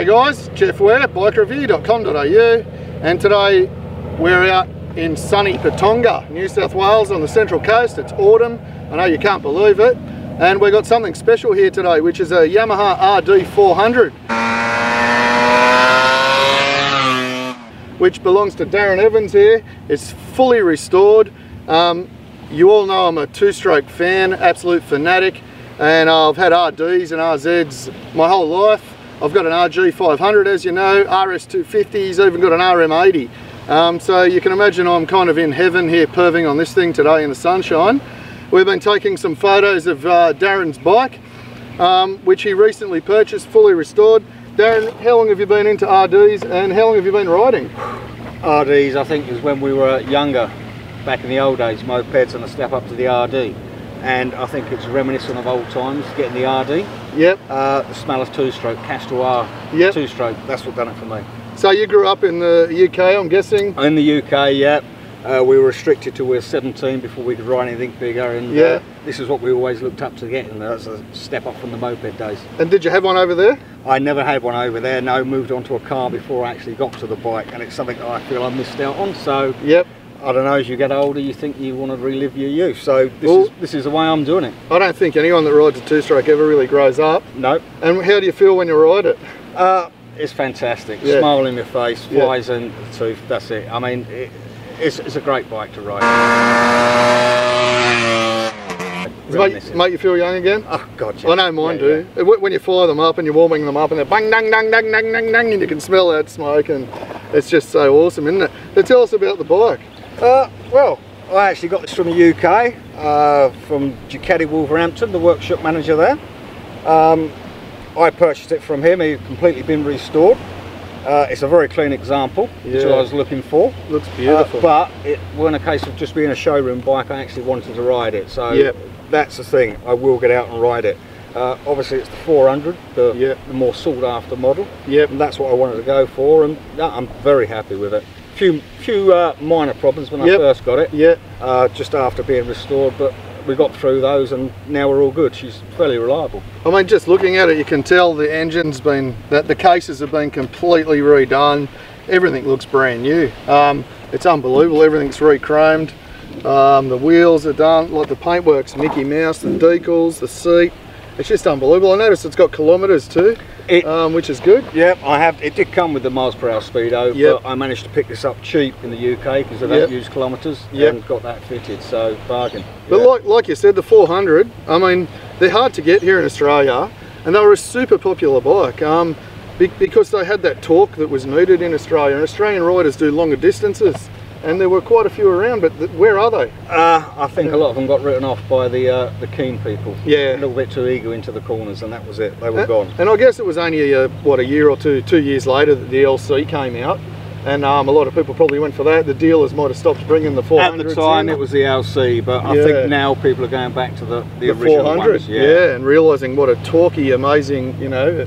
G'day guys, Jeff Ware, BikeReview.com.au, and today we're out in sunny Patonga, New South Wales on the Central Coast. It's autumn, I know you can't believe it, and we've got something special here today, which is a Yamaha RD400, which belongs to Darren Evans here. It's fully restored. You all know I'm a two-stroke fan, absolute fanatic, and I've had RDs and RZs my whole life. I've got an RG500, as you know, RS250s, even got an RM80. So you can imagine I'm kind of in heaven here, perving on this thing today in the sunshine. We've been taking some photos of Darren's bike, which he recently purchased, fully restored. Darren, how long have you been into RDs and how long have you been riding? RDs, I think, is when we were younger, back in the old days, mopeds and a step up to the RD. And I think it's reminiscent of old times, getting the RD. Yep. The smell of two-stroke, Castor yep. Two-stroke, that's what done it for me. So you grew up in the UK, I'm guessing? In the UK, yeah. We were restricted till we were 17 before we could ride anything bigger, and this is what we always looked up to getting. That's a step up from the moped days. And did you have one over there? I never had one over there, no, moved on to a car before I actually got to the bike, and it's something that I feel I missed out on, so yep. I don't know, as you get older you think you want to relive your youth, so this is the way I'm doing it. I don't think anyone that rides a two-stroke ever really grows up. No. And how do you feel when you ride it? It's fantastic, yeah. Smile in your face, flies in the tooth, that's it. I mean, it's a great bike to ride. Does it make you feel young again? Oh God, yeah. I know mine do. Yeah. When you fire them up and you're warming them up and they're bang, dang, dang, dang, dang, dang, dang, and you can smell that smoke, and it's just so awesome, isn't it? So tell us about the bike. Well, I actually got this from the UK, from Ducati Wolverhampton, the workshop manager there. I purchased it from him. It's completely been restored. It's a very clean example, which is what I was looking for. Looks beautiful. But it wasn't a case of just being a showroom bike. I actually wanted to ride it, so that's the thing. I will get out and ride it. Obviously it's the 400, the more sought after model. And that's what I wanted to go for, and I'm very happy with it. Few minor problems when I first got it, just after being restored, but we got through those and now we're all good. She's fairly reliable. I mean, just looking at it, you can tell the engine's been, that the cases have been completely redone. Everything looks brand new. It's unbelievable, everything's re-chromed. The wheels are done, like the paintwork's Mickey Mouse, the decals, the seat. It's just unbelievable. I noticed it's got kilometres too, which is good. Yeah, I have. It did come with the miles per hour speedo, but I managed to pick this up cheap in the UK because they don't use kilometres, and got that fitted, so bargain. But like you said, the 400, I mean, they're hard to get here in Australia, and they were a super popular bike because they had that torque that was needed in Australia, and Australian riders do longer distances. And there were quite a few around, but where are they? I think a lot of them got written off by the keen people. Yeah. A little bit too eager into the corners, and that was it. They were gone. And I guess it was only a year or 2 years later that the LC came out, and a lot of people probably went for that. The dealers might have stopped bringing the 400s. At the time, it was the LC, but I think now people are going back to the original 400. ones. And realising what a torquey, amazing, you know,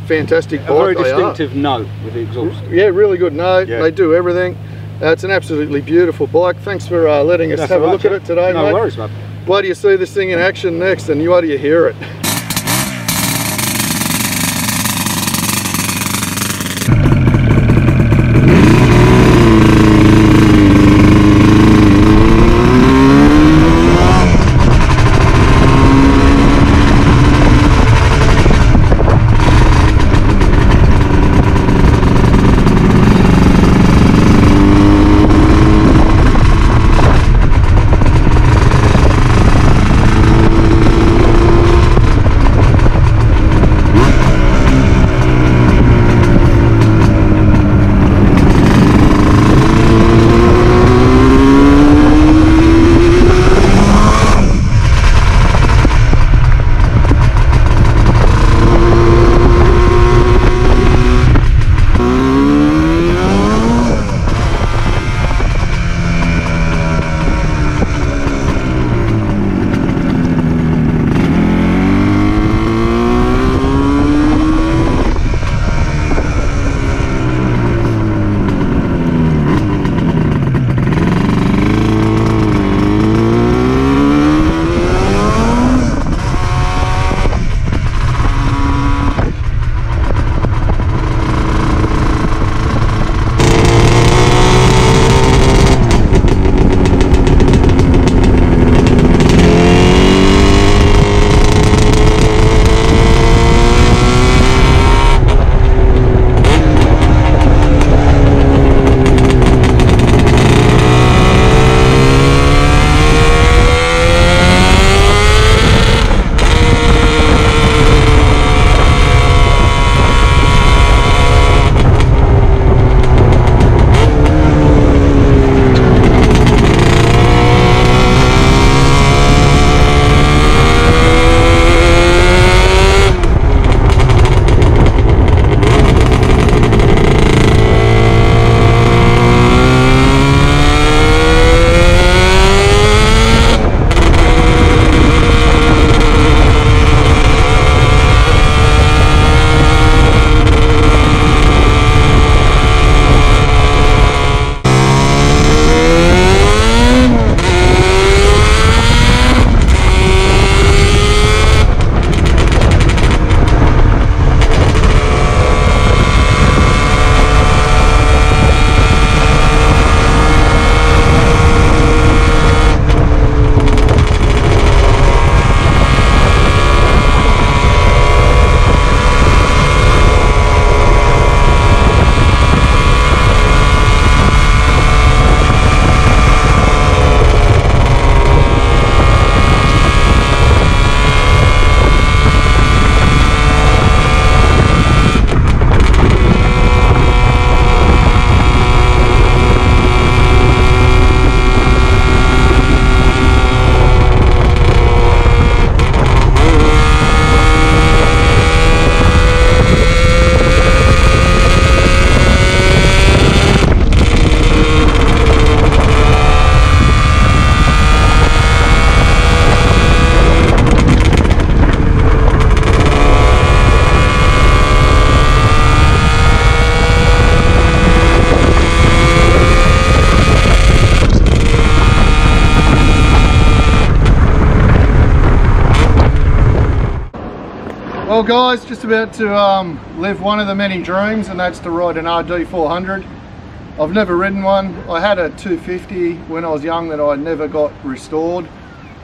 fantastic bike. A very distinctive note with the exhaust. Yeah, really good note. They do everything. It's an absolutely beautiful bike. Thanks for letting us have a look at it today, mate. No worries, mate. Wait till you see this thing in action next, and wait till you hear it. Well guys, just about to live one of the many dreams, and that's to ride an RD400. I've never ridden one. I had a 250 when I was young that I never got restored.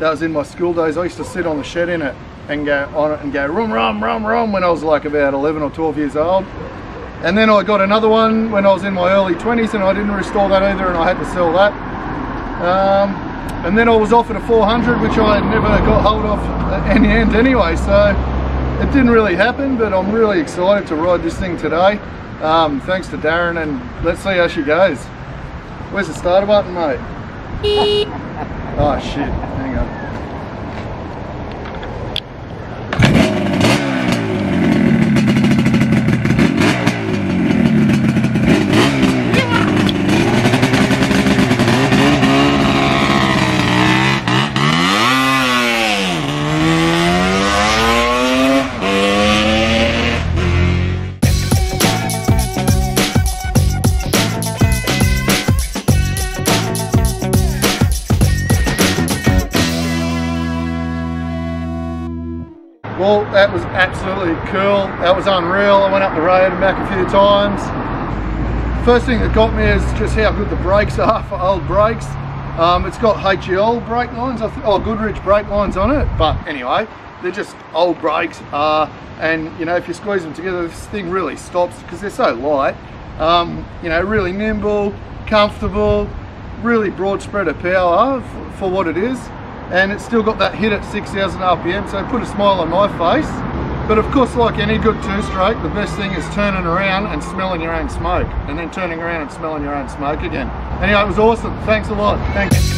That was in my school days. I used to sit on the shed in it and go on it and go rum rum rum rum when I was like about 11 or 12 years old. And then I got another one when I was in my early 20s, and I didn't restore that either, and I had to sell that. And then I was offered a 400, which I never got hold of in the end anyway, so it didn't really happen, but I'm really excited to ride this thing today. Thanks to Darren, and let's see how she goes. Where's the starter button, mate? Oh shit, hang on. Well, that was absolutely cool. That was unreal. I went up the road and back a few times. First thing that got me is just how good the brakes are for old brakes. It's got HEL brake lines, or Goodrich brake lines on it, but anyway, they're just old brakes. And you know, if you squeeze them together, this thing really stops because they're so light. You know, really nimble, comfortable, really broad spread of power for what it is. And it's still got that hit at 6,000 RPM, so it put a smile on my face. But of course, like any good two-stroke, the best thing is turning around and smelling your own smoke, and then turning around and smelling your own smoke again. Anyway, it was awesome. Thanks a lot. Thanks.